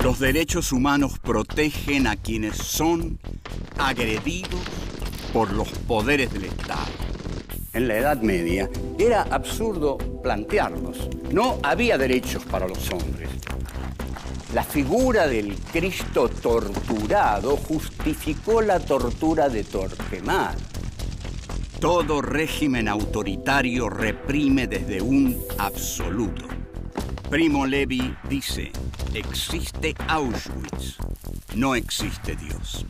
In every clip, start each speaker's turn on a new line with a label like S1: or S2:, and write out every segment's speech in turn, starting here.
S1: Los derechos humanos protegen a quienes son agredidos por los poderes del Estado.
S2: En la Edad Media era absurdo plantearlos. No había derechos para los hombres. La figura del Cristo torturado justificó la tortura de Torquemada.
S1: Todo régimen autoritario reprime desde un absoluto. Primo Levi dice, existe Auschwitz, no existe Dios.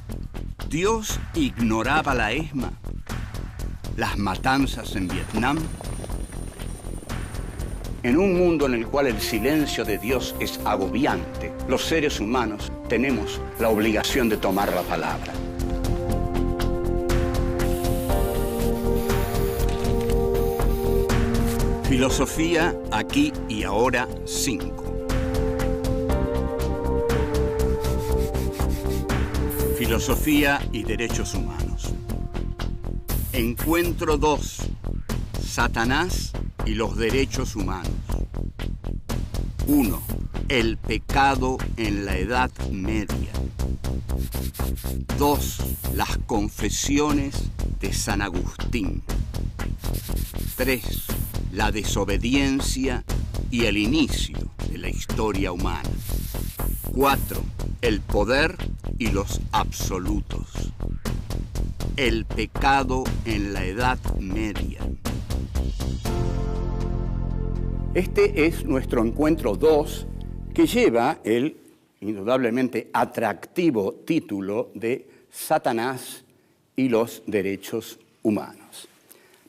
S1: Dios ignoraba la ESMA, las matanzas en Vietnam.
S2: En un mundo en el cual el silencio de Dios es agobiante, los seres humanos tenemos la obligación de tomar la palabra.
S1: Filosofía aquí y ahora 5. Filosofía y derechos humanos. Encuentro 2. Satanás y los derechos humanos. 1. El pecado en la Edad Media. 2. Las confesiones de San Agustín. 3. La desobediencia y el inicio de la historia humana. 4. El poder y los absolutos. El pecado en la Edad Media.
S2: Este es nuestro encuentro 2, que lleva el indudablemente atractivo título de Satanás y los derechos humanos.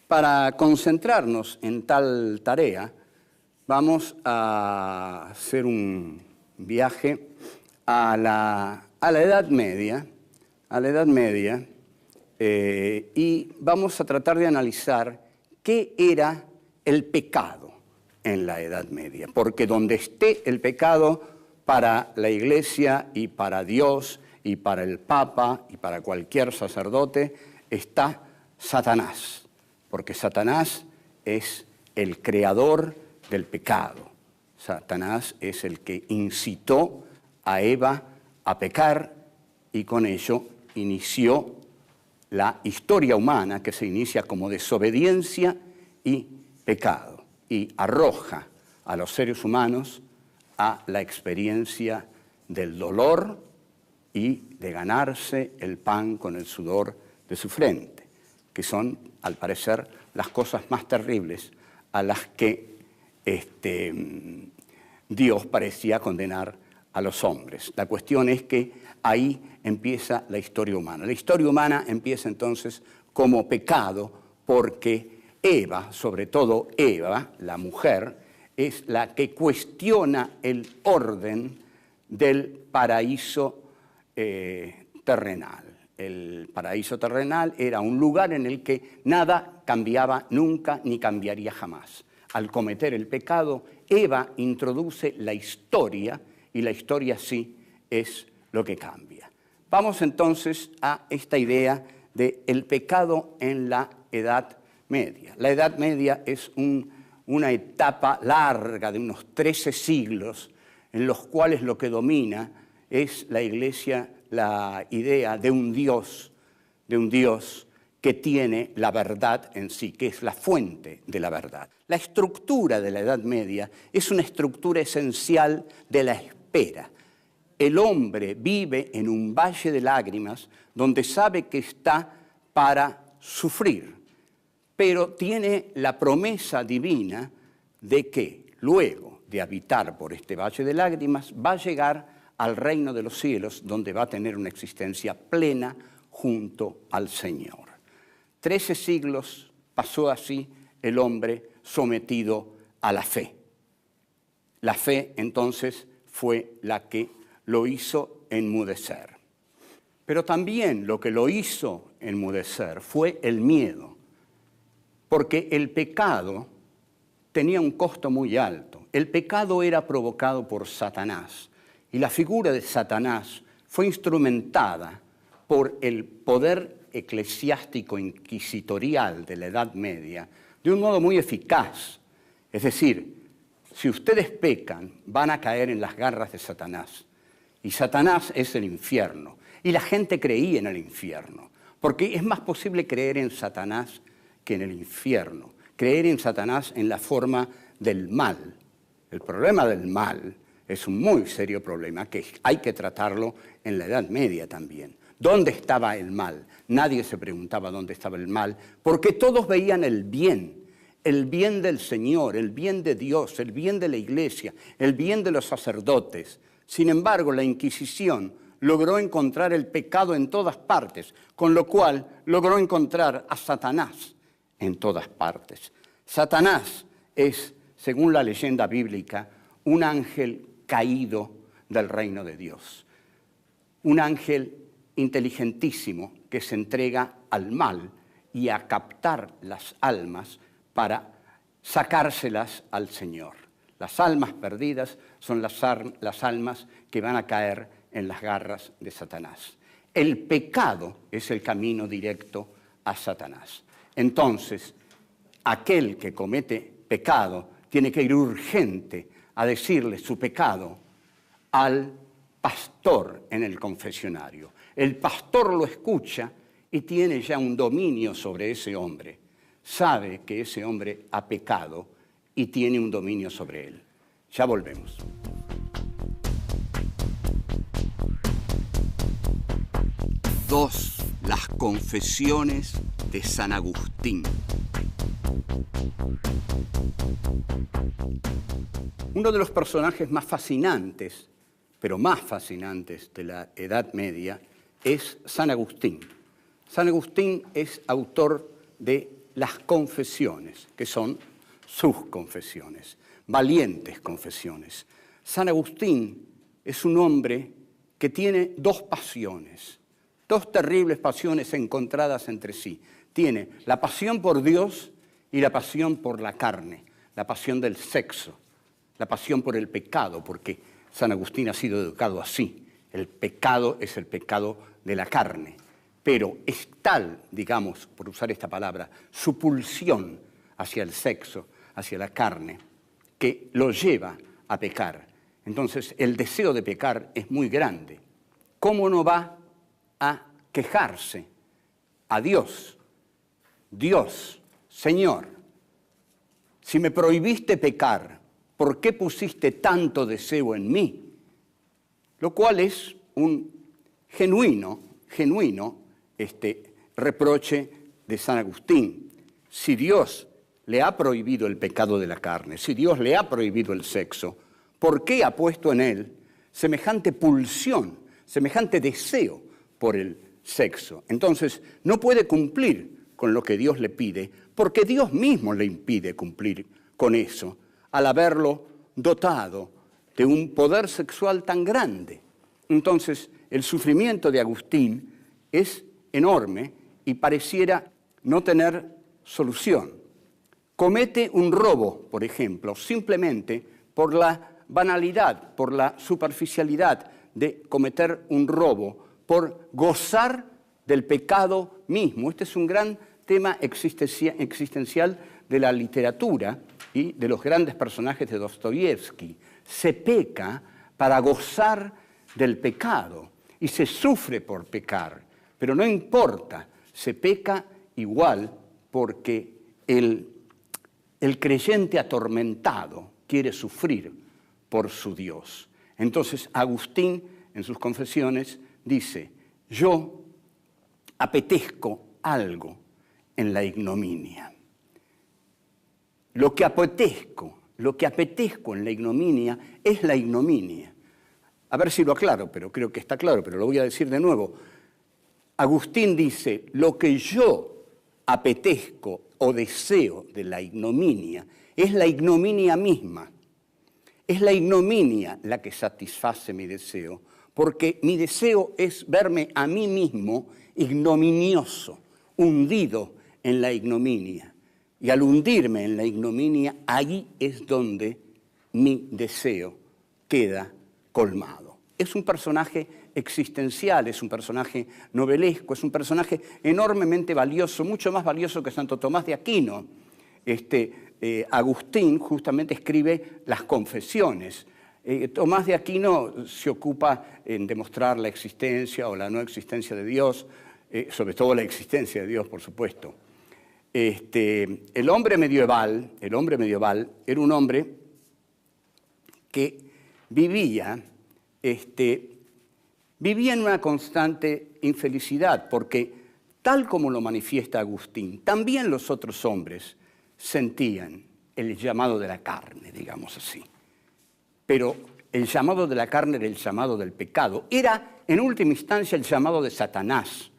S2: Para concentrarnos en tal tarea, vamos a hacer un viaje a la Edad Media, y vamos a tratar de analizar qué era el pecado en la Edad Media, porque donde esté el pecado para la Iglesia y para Dios y para el Papa y para cualquier sacerdote está Satanás. Porque Satanás es el creador del pecado. Satanás es el que incitó a Eva a pecar y con ello inició la historia humana que se inicia como desobediencia y pecado y arroja a los seres humanos a la experiencia del dolor y de ganarse el pan con el sudor de su frente, que son, al parecer, las cosas más terribles a las que Dios parecía condenar a los hombres. La cuestión es que ahí empieza la historia humana. La historia humana empieza entonces como pecado porque Eva, sobre todo Eva, la mujer, es la que cuestiona el orden del paraíso terrenal. El paraíso terrenal era un lugar en el que nada cambiaba nunca ni cambiaría jamás. Al cometer el pecado, Eva introduce la historia y la historia sí es lo que cambia. Vamos entonces a esta idea del pecado en la Edad Media. La Edad Media es una etapa larga de unos 13 siglos en los cuales lo que domina es la Iglesia, la idea de un Dios que tiene la verdad en sí, que es la fuente de la verdad. La estructura de la Edad Media es una estructura esencial de la espera. El hombre vive en un valle de lágrimas donde sabe que está para sufrir, pero tiene la promesa divina de que luego de habitar por este valle de lágrimas va a llegar al reino de los cielos, donde va a tener una existencia plena junto al Señor. 13 siglos pasó así el hombre sometido a la fe. La fe, entonces, fue la que lo hizo enmudecer. Pero también lo que lo hizo enmudecer fue el miedo, porque el pecado tenía un costo muy alto. El pecado era provocado por Satanás. Y la figura de Satanás fue instrumentada por el poder eclesiástico inquisitorial de la Edad Media de un modo muy eficaz. Es decir, si ustedes pecan, van a caer en las garras de Satanás. y Satanás es el infierno. Y la gente creía en el infierno, porque es más posible creer en Satanás que en el infierno, creer en Satanás en la forma del mal. El problema del mal es un muy serio problema que hay que tratarlo en la Edad Media también. ¿Dónde estaba el mal? Nadie se preguntaba dónde estaba el mal, porque todos veían el bien del Señor, el bien de Dios, el bien de la Iglesia, el bien de los sacerdotes. Sin embargo, la Inquisición logró encontrar el pecado en todas partes, con lo cual logró encontrar a Satanás en todas partes. Satanás es, según la leyenda bíblica, un ángel caído del reino de Dios. Un ángel inteligentísimo que se entrega al mal y a captar las almas para sacárselas al Señor. Las almas perdidas son las almas que van a caer en las garras de Satanás. El pecado es el camino directo a Satanás. Entonces, aquel que comete pecado tiene que ir urgente a decirle su pecado al pastor en el confesionario. El pastor lo escucha y tiene ya un dominio sobre ese hombre. Sabe que ese hombre ha pecado y tiene un dominio sobre él. Ya volvemos.
S1: Dos, las confesiones de San Agustín.
S2: Uno de los personajes más fascinantes, pero más fascinantes de la Edad Media, es San Agustín. San Agustín es autor de las confesiones, que son sus confesiones, valientes confesiones. San Agustín es un hombre que tiene dos pasiones, dos terribles pasiones encontradas entre sí. Tiene la pasión por Dios y la pasión por la carne, la pasión del sexo, la pasión por el pecado, porque San Agustín ha sido educado así. El pecado es el pecado de la carne. Pero es tal, digamos, por usar esta palabra, su pulsión hacia el sexo, hacia la carne, que lo lleva a pecar. Entonces, el deseo de pecar es muy grande. ¿Cómo no va a quejarse a Dios? Dios, Señor, si me prohibiste pecar, ¿por qué pusiste tanto deseo en mí? Lo cual es un genuino reproche de San Agustín. Si Dios le ha prohibido el pecado de la carne, si Dios le ha prohibido el sexo, ¿por qué ha puesto en él semejante pulsión, semejante deseo por el sexo? Entonces, no puede cumplir con lo que Dios le pide, porque Dios mismo le impide cumplir con eso, al haberlo dotado de un poder sexual tan grande. Entonces, el sufrimiento de Agustín es enorme y pareciera no tener solución. Comete un robo, por ejemplo, simplemente por la banalidad, por la superficialidad de cometer un robo, por gozar del pecado mismo. Este es un gran tema existencial de la literatura y de los grandes personajes de Dostoyevsky. Se peca para gozar del pecado y se sufre por pecar, pero no importa, se peca igual porque el creyente atormentado quiere sufrir por su Dios. Entonces Agustín en sus confesiones dice: yo apetezco algo en la ignominia. Lo que apetezco en la ignominia es la ignominia. A ver si lo aclaro, pero creo que está claro, pero lo voy a decir de nuevo. Agustín dice: lo que yo apetezco o deseo de la ignominia es la ignominia misma. Es la ignominia la que satisface mi deseo, porque mi deseo es verme a mí mismo ignominioso, hundido en la ignominia. Y al hundirme en la ignominia, ahí es donde mi deseo queda colmado. Es un personaje existencial, es un personaje novelesco, es un personaje enormemente valioso, mucho más valioso que Santo Tomás de Aquino. Agustín justamente escribe las confesiones. Tomás de Aquino se ocupa en demostrar la existencia o la no existencia de Dios, sobre todo la existencia de Dios, por supuesto. El hombre medieval era un hombre que vivía en una constante infelicidad, porque tal como lo manifiesta Agustín, también los otros hombres sentían el llamado de la carne, digamos así. Pero el llamado de la carne era el llamado del pecado. Era, en última instancia, el llamado de Satanás.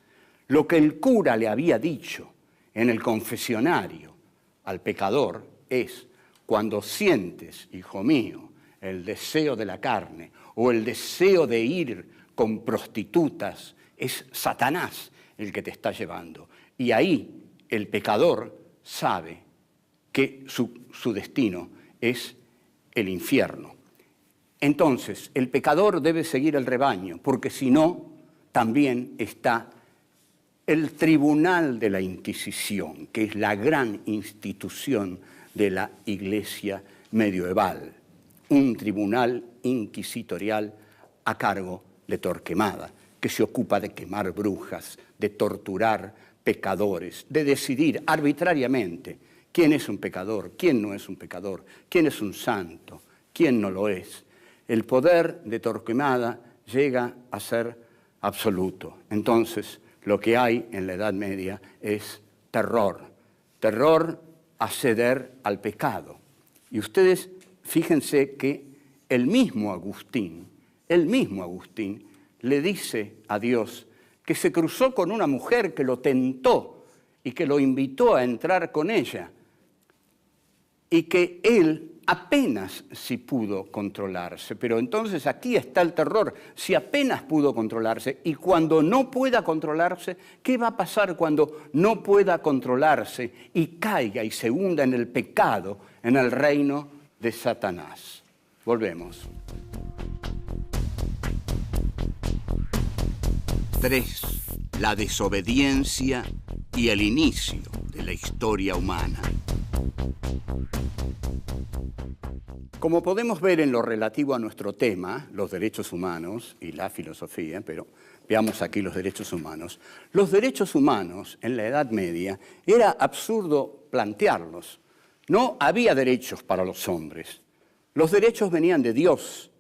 S2: Lo que el cura le había dicho en el confesionario al pecador es: cuando sientes, hijo mío, el deseo de la carne o el deseo de ir con prostitutas, es Satanás el que te está llevando. Y ahí el pecador sabe que su destino es el infierno. Entonces, el pecador debe seguir el rebaño, porque si no, también está el Tribunal de la Inquisición, que es la gran institución de la Iglesia medieval, un tribunal inquisitorial a cargo de Torquemada, que se ocupa de quemar brujas, de torturar pecadores, de decidir arbitrariamente quién es un pecador, quién no es un pecador, quién es un santo, quién no lo es. El poder de Torquemada llega a ser absoluto. Entonces, lo que hay en la Edad Media es terror a ceder al pecado. Y ustedes fíjense que el mismo Agustín le dice a Dios que se cruzó con una mujer que lo tentó y que lo invitó a entrar con ella, y que él apenas si pudo controlarse. Pero entonces aquí está el terror: si apenas pudo controlarse, y cuando no pueda controlarse, ¿qué va a pasar cuando no pueda controlarse y caiga y se hunda en el pecado, en el reino de Satanás? Volvemos.
S1: 3. La desobediencia y el inicio de la historia humana.
S2: Como podemos ver en lo relativo a nuestro tema, los derechos humanos y la filosofía, pero veamos aquí los derechos humanos. Los derechos humanos en la Edad Media era absurdo plantearlos. No había derechos para los hombres. Los derechos venían de Dios.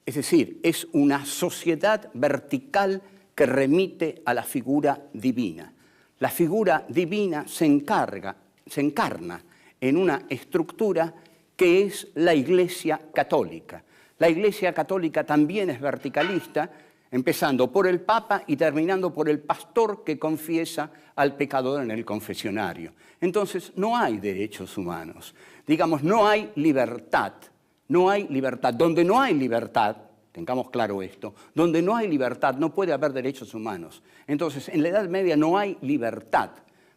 S2: Es decir, es una sociedad vertical que remite a la figura divina. La figura divina se encarna en una estructura que es la Iglesia Católica. La Iglesia Católica también es verticalista, empezando por el Papa y terminando por el pastor que confiesa al pecador en el confesionario. Entonces, no hay derechos humanos. Digamos, no hay libertad. No hay libertad. Donde no hay libertad, tengamos claro esto, donde no hay libertad no puede haber derechos humanos. Entonces, en la Edad Media no hay libertad,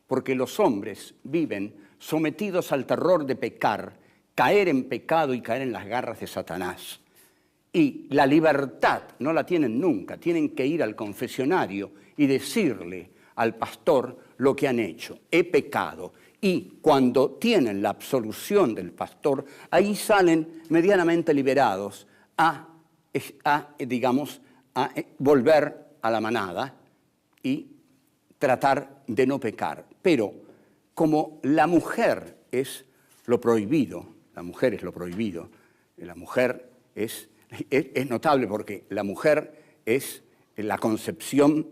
S2: porque los hombres viven sometidos al terror de pecar, caer en pecado y caer en las garras de Satanás. Y la libertad no la tienen nunca, tienen que ir al confesionario y decirle al pastor lo que han hecho: he pecado. Y cuando tienen la absolución del pastor, ahí salen medianamente liberados a volver a la manada y tratar de no pecar. Pero como la mujer es lo prohibido, la mujer es notable porque la mujer es en la concepción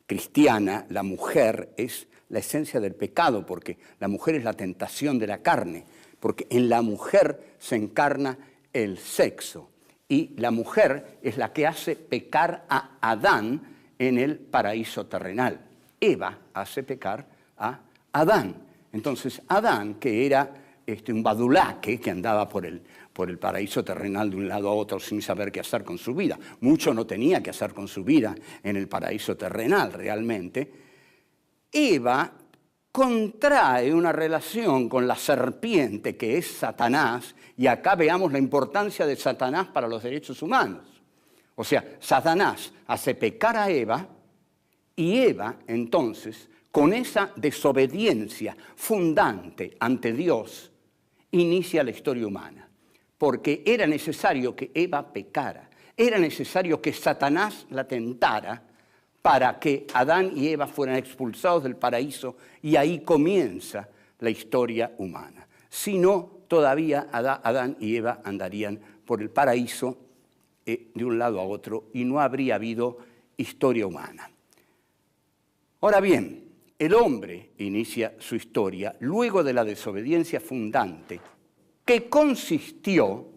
S2: cristiana, la mujer es la esencia del pecado, porque la mujer es la tentación de la carne, porque en la mujer se encarna el sexo, y la mujer es la que hace pecar a Adán en el paraíso terrenal. Eva hace pecar a Adán. Entonces Adán, que era un badulaque que andaba por el paraíso terrenal de un lado a otro sin saber qué hacer con su vida, mucho no tenía que hacer con su vida en el paraíso terrenal realmente, Eva contrae una relación con la serpiente que es Satanás, y acá veamos la importancia de Satanás para los derechos humanos. O sea, Satanás hace pecar a Eva, y Eva entonces, con esa desobediencia fundante ante Dios, inicia la historia humana. porque era necesario que Eva pecara, era necesario que Satanás la tentara para que Adán y Eva fueran expulsados del paraíso, y ahí comienza la historia humana. Si no, todavía Adán y Eva andarían por el paraíso de un lado a otro y no habría habido historia humana. Ahora bien, el hombre inicia su historia luego de la desobediencia fundante, que consistió,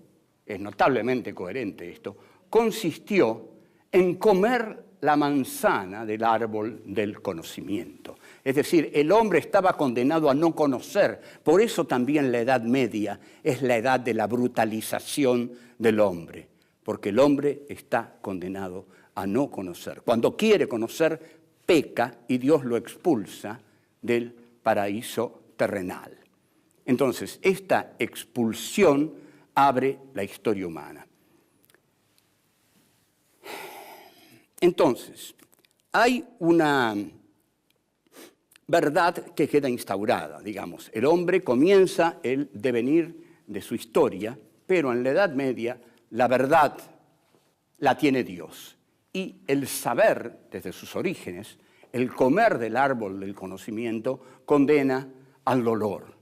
S2: es notablemente coherente esto, consistió en comer la manzana del árbol del conocimiento. Es decir, el hombre estaba condenado a no conocer. Por eso también la Edad Media es la edad de la brutalización del hombre, porque el hombre está condenado a no conocer. Cuando quiere conocer, peca y Dios lo expulsa del paraíso terrenal. Entonces, esta expulsión abre la historia humana. Entonces, hay una verdad que queda instaurada, digamos. El hombre comienza el devenir de su historia, pero en la Edad Media la verdad la tiene Dios. Y el saber, desde sus orígenes, el comer del árbol del conocimiento, condena al dolor.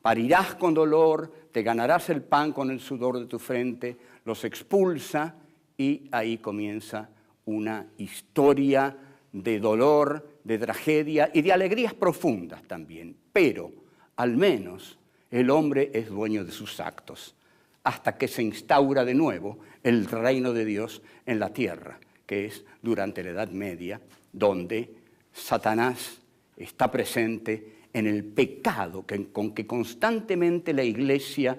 S2: Parirás con dolor, te ganarás el pan con el sudor de tu frente, los expulsa y ahí comienza una historia de dolor, de tragedia y de alegrías profundas también. Pero, al menos, el hombre es dueño de sus actos, hasta que se instaura de nuevo el reino de Dios en la tierra, que es durante la Edad Media, donde Satanás está presente en el pecado con que constantemente la Iglesia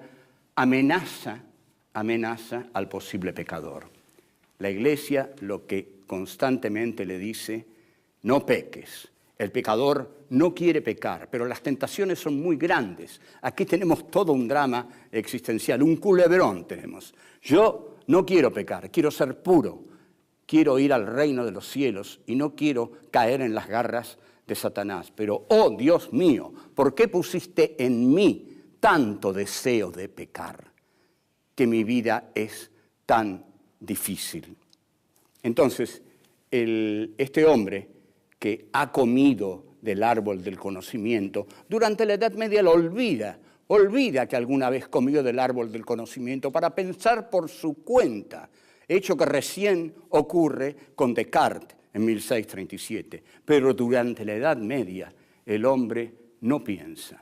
S2: amenaza al posible pecador. La Iglesia lo que constantemente le dice: no peques. El pecador no quiere pecar, pero las tentaciones son muy grandes. Aquí tenemos todo un drama existencial, un culebrón tenemos. Yo no quiero pecar, quiero ser puro, quiero ir al reino de los cielos y no quiero caer en las garras de Satanás. Pero, oh Dios mío, ¿por qué pusiste en mí tanto deseo de pecar? Que mi vida es tan difícil. Entonces, este hombre que ha comido del árbol del conocimiento, durante la Edad Media lo olvida que alguna vez comió del árbol del conocimiento para pensar por su cuenta, hecho que recién ocurre con Descartes en 1637. Pero durante la Edad Media el hombre no piensa,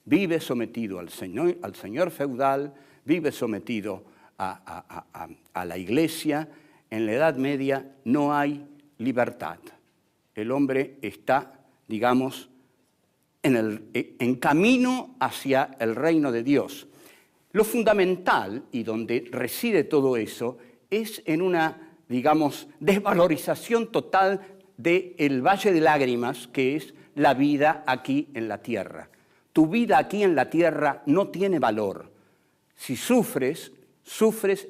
S2: vive sometido al señor feudal, vive sometido a la Iglesia. En la Edad Media no hay libertad. El hombre está, digamos, en camino hacia el reino de Dios. Lo fundamental, y donde reside todo eso, es en una, digamos, desvalorización total del valle de lágrimas, que es la vida aquí en la tierra. Tu vida aquí en la tierra no tiene valor. Si sufres,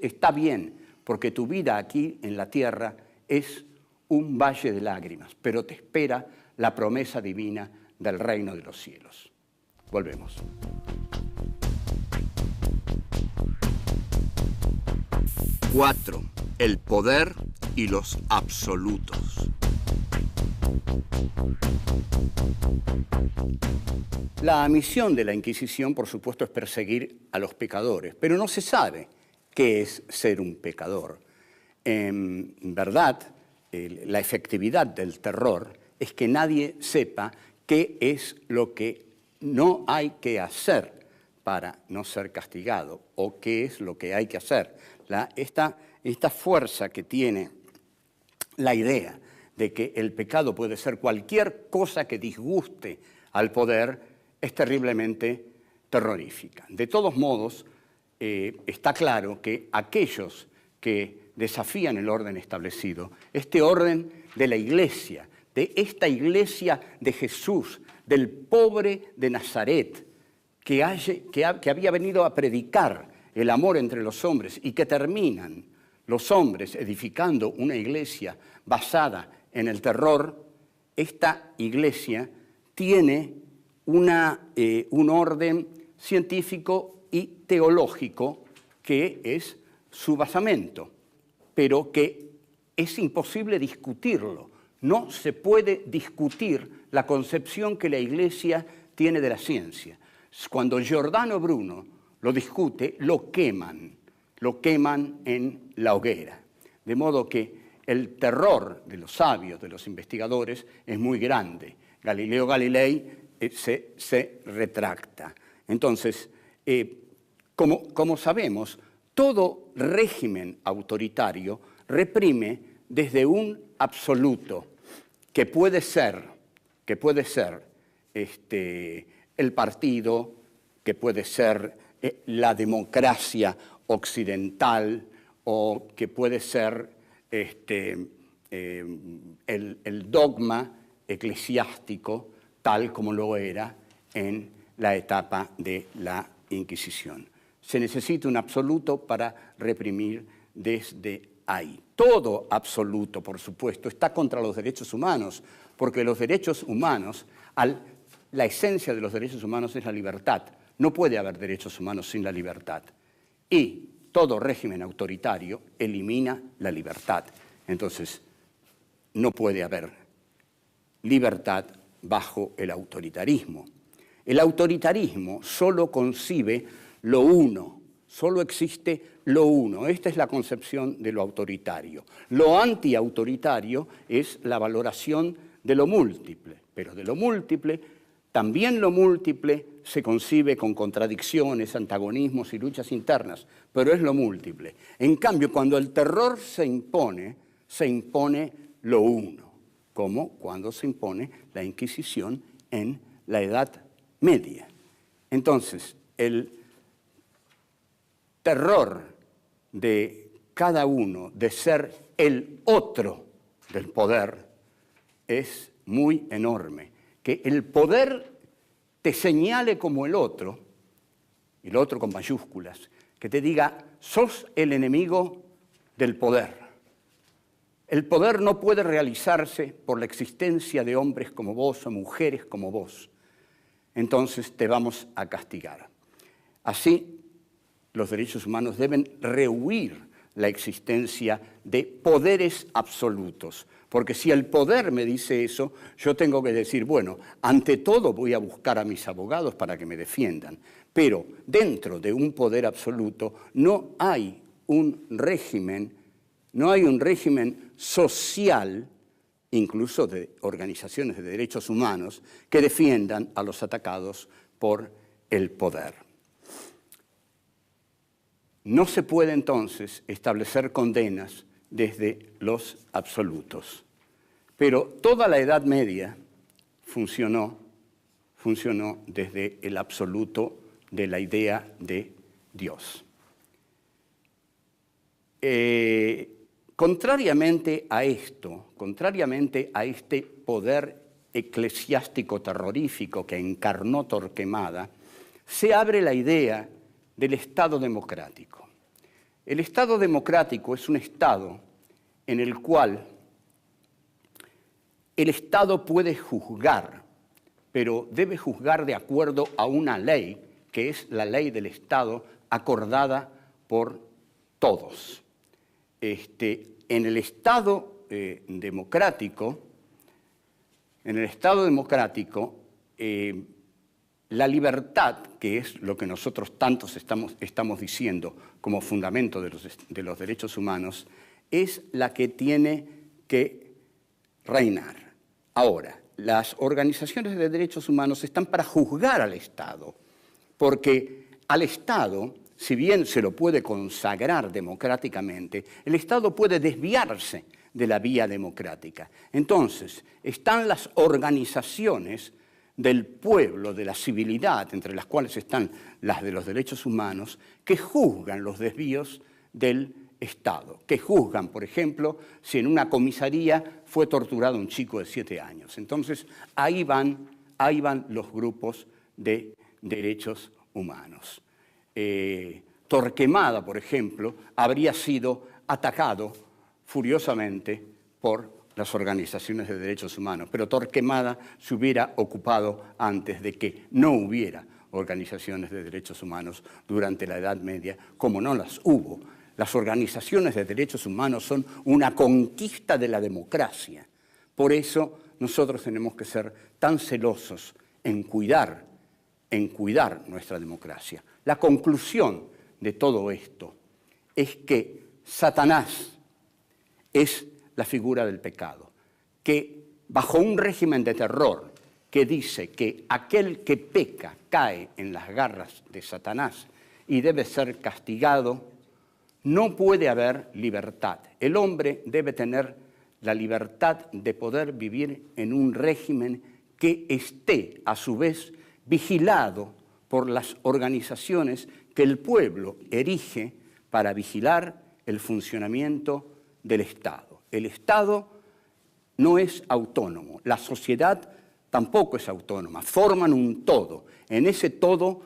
S2: está bien, porque tu vida aquí en la tierra es un valle de lágrimas, pero te espera la promesa divina del reino de los cielos. Volvemos.
S1: Cuatro, el poder y los absolutos.
S2: La misión de la Inquisición, por supuesto, es perseguir a los pecadores, pero no se sabe qué es ser un pecador. En verdad, la efectividad del terror es que nadie sepa qué es lo que no hay que hacer para no ser castigado o qué es lo que hay que hacer. Esta fuerza que tiene la idea de que el pecado puede ser cualquier cosa que disguste al poder es terriblemente terrorífica. De todos modos, está claro que aquellos que desafían el orden establecido, este orden de la Iglesia, de esta Iglesia de Jesús, del pobre de Nazaret, que había venido a predicar el amor entre los hombres y que terminan los hombres edificando una iglesia basada en el terror, esta iglesia tiene un orden científico y teológico que es su basamento, pero que es imposible discutirlo. No se puede discutir la concepción que la Iglesia tiene de la ciencia. Cuando Giordano Bruno lo discute, lo queman en la hoguera. De modo que el terror de los sabios, de los investigadores, es muy grande. Galileo Galilei se retracta. Entonces, como sabemos, todo régimen autoritario reprime desde un absoluto que puede ser el partido, que puede ser la democracia occidental, o que puede ser el dogma eclesiástico, tal como lo era en la etapa de la Inquisición. Se necesita un absoluto para reprimir desde ahí. Todo absoluto, por supuesto, está contra los derechos humanos, porque los derechos humanos, la esencia de los derechos humanos es la libertad. No puede haber derechos humanos sin la libertad. Y todo régimen autoritario elimina la libertad. Entonces, no puede haber libertad bajo el autoritarismo. El autoritarismo solo concibe lo uno, solo existe lo uno. Esta es la concepción de lo autoritario. Lo antiautoritario es la valoración de lo múltiple, pero de lo múltiple, también lo múltiple se concibe con contradicciones, antagonismos y luchas internas, pero es lo múltiple. En cambio, cuando el terror se impone lo uno, como cuando se impone la Inquisición en la Edad Media. Entonces, el terror de cada uno de ser el otro del poder es muy enorme. Que el poder te señale como el otro con mayúsculas, que te diga, sos el enemigo del poder. El poder no puede realizarse por la existencia de hombres como vos o mujeres como vos. Entonces te vamos a castigar. Así, los derechos humanos deben rehuir la existencia de poderes absolutos. Porque si el poder me dice eso, yo tengo que decir, bueno, ante todo voy a buscar a mis abogados para que me defiendan. Pero dentro de un poder absoluto no hay un régimen social, incluso de organizaciones de derechos humanos, que defiendan a los atacados por el poder. No se puede entonces establecer condenas desde los absolutos. Pero toda la Edad Media funcionó desde el absoluto de la idea de Dios. Contrariamente a este poder eclesiástico terrorífico que encarnó Torquemada, se abre la idea del Estado democrático. El Estado democrático es un Estado en el cual el Estado puede juzgar, pero debe juzgar de acuerdo a una ley, que es la ley del Estado acordada por todos. En el Estado democrático, la libertad, que es lo que nosotros tantos estamos diciendo como fundamento de los derechos humanos, es la que tiene que reinar. Ahora, las organizaciones de derechos humanos están para juzgar al Estado, porque al Estado, si bien se lo puede consagrar democráticamente, el Estado puede desviarse de la vía democrática. Entonces, están las organizaciones del pueblo, de la civilidad, entre las cuales están las de los derechos humanos, que juzgan los desvíos del Estado, que juzgan, por ejemplo, si en una comisaría fue torturado un chico de 7 años. Entonces, ahí van los grupos de derechos humanos. Torquemada, por ejemplo, habría sido atacado furiosamente por las organizaciones de derechos humanos, pero Torquemada se hubiera ocupado antes de que no hubiera organizaciones de derechos humanos durante la Edad Media, como no las hubo. Las organizaciones de derechos humanos son una conquista de la democracia. Por eso nosotros tenemos que ser tan celosos en cuidar nuestra democracia. La conclusión de todo esto es que Satanás es la figura del pecado, que bajo un régimen de terror que dice que aquel que peca cae en las garras de Satanás y debe ser castigado, no puede haber libertad. El hombre debe tener la libertad de poder vivir en un régimen que esté, a su vez, vigilado por las organizaciones que el pueblo erige para vigilar el funcionamiento del Estado. El Estado no es autónomo, la sociedad tampoco es autónoma, forman un todo. En ese todo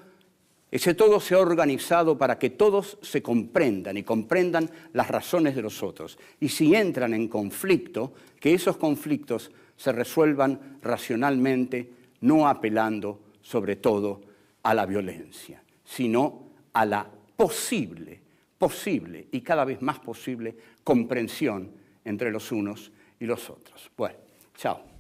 S2: se ha organizado para que todos se comprendan y comprendan las razones de los otros. Y si entran en conflicto, que esos conflictos se resuelvan racionalmente, no apelando sobre todo a la violencia, sino a la posible y cada vez más posible comprensión entre los unos y los otros. Bueno, chao.